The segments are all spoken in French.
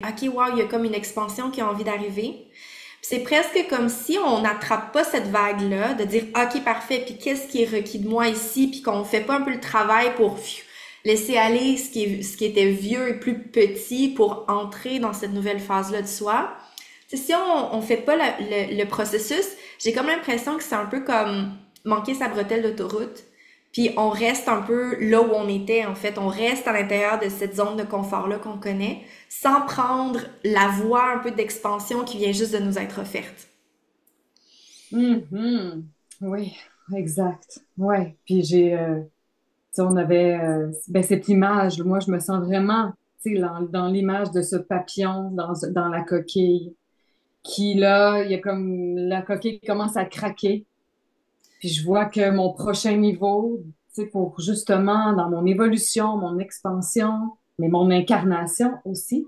OK, wow, il y a comme une expansion qui a envie d'arriver. C'est presque comme si on n'attrape pas cette vague-là, de dire OK, parfait, puis qu'est-ce qui est requis de moi ici, puis qu'on fait pas un peu le travail pour laisser aller ce qui était vieux et plus petit pour entrer dans cette nouvelle phase-là de soi. Tu sais, si on fait pas le processus, j'ai comme l'impression que c'est un peu comme manquer sa bretelle d'autoroute. Puis on reste un peu là où on était, en fait. On reste à l'intérieur de cette zone de confort-là qu'on connaît, sans prendre la voie un peu d'expansion qui vient juste de nous être offerte. Mhm. Oui, exact. Ouais. Puis tu sais, on avait ben, cette image, moi, je me sens vraiment, tu sais, dans l'image de ce papillon dans la coquille, qui là, il y a comme la coquille commence à craquer. Puis je vois que mon prochain niveau, tu sais, pour justement, dans mon évolution, mon expansion, mais mon incarnation aussi,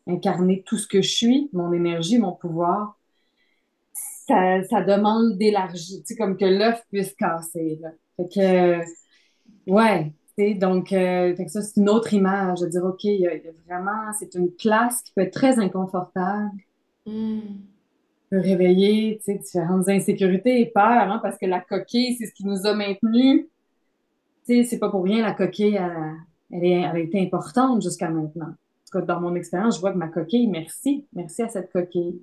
incarner tout ce que je suis, mon énergie, mon pouvoir, ça demande d'élargir, tu sais, comme que l'œuf puisse casser, là. Fait que, ouais, tu sais, donc, fait que ça, c'est une autre image, de dire, OK, il y a vraiment, c'est une place qui peut être très inconfortable, Hmm. peut réveiller, tu sais, différentes insécurités et peurs, hein, parce que la coquille, c'est ce qui nous a maintenus. Tu sais, c'est pas pour rien, la coquille, elle a été importante jusqu'à maintenant. En tout cas, dans mon expérience, je vois que ma coquille, merci, merci à cette coquille.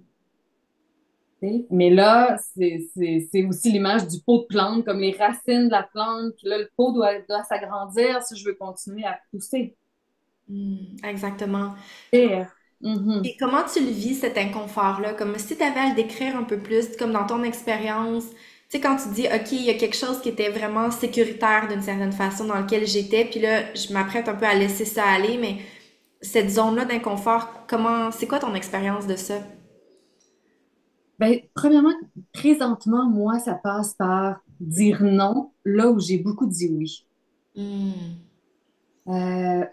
Tu sais. Mais là, c'est aussi l'image du pot de plante, comme les racines de la plante. Puis là, le pot doit s'agrandir si je veux continuer à pousser. Hmm, exactement. Et, mhm. Et comment tu le vis, cet inconfort-là? Comme si tu avais à le décrire un peu plus, comme dans ton expérience. Tu sais, quand tu dis, OK, il y a quelque chose qui était vraiment sécuritaire d'une certaine façon dans lequel j'étais, puis là, je m'apprête un peu à laisser ça aller, mais cette zone-là d'inconfort, c'est quoi ton expérience de ça? Ben, premièrement, présentement, moi, ça passe par dire non là où j'ai beaucoup dit oui. Hmm.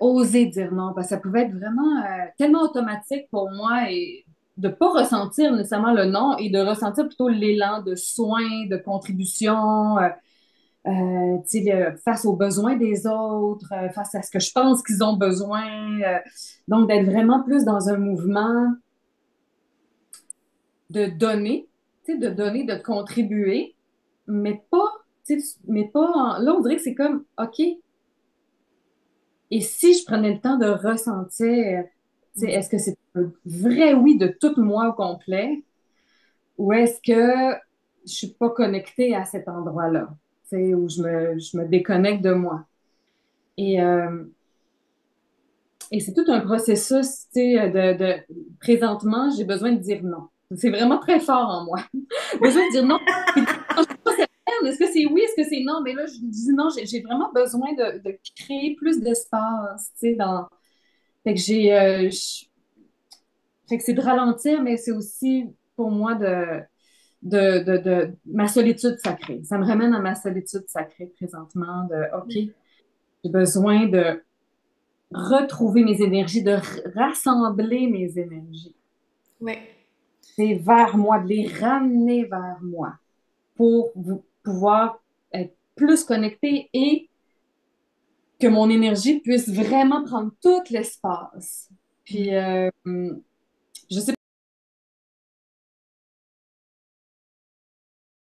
Oser dire non, parce que ça pouvait être vraiment tellement automatique pour moi et de pas ressentir nécessairement le non et de ressentir plutôt l'élan de soin, de contribution, tu sais, face aux besoins des autres, face à ce que je pense qu'ils ont besoin. Donc, d'être vraiment plus dans un mouvement de donner, tu sais, de donner, de contribuer, mais pas, tu sais, mais pas, là, on dirait que c'est comme, OK, et si je prenais le temps de ressentir, tu sais, est-ce que c'est un vrai oui de tout moi au complet ou est-ce que je suis pas connectée à cet endroit-là, tu sais, où je me déconnecte de moi. Et, euh, et c'est tout un processus, tu sais, présentement, j'ai besoin de dire non. C'est vraiment très fort en moi. Besoin de dire non. Puis, quand je sais pas c'est est-ce que c'est oui, est-ce que c'est non? Mais là, je dis non, j'ai vraiment besoin de créer plus d'espace, tu sais, dans. Fait que fait que c'est de ralentir, mais c'est aussi pour moi de ma solitude sacrée. Ça me ramène à ma solitude sacrée présentement de OK, j'ai besoin de retrouver mes énergies, de rassembler mes énergies. Ouais. C'est vers moi, de les ramener vers moi pour pouvoir être plus connectée et que mon énergie puisse vraiment prendre tout l'espace. Puis, je sais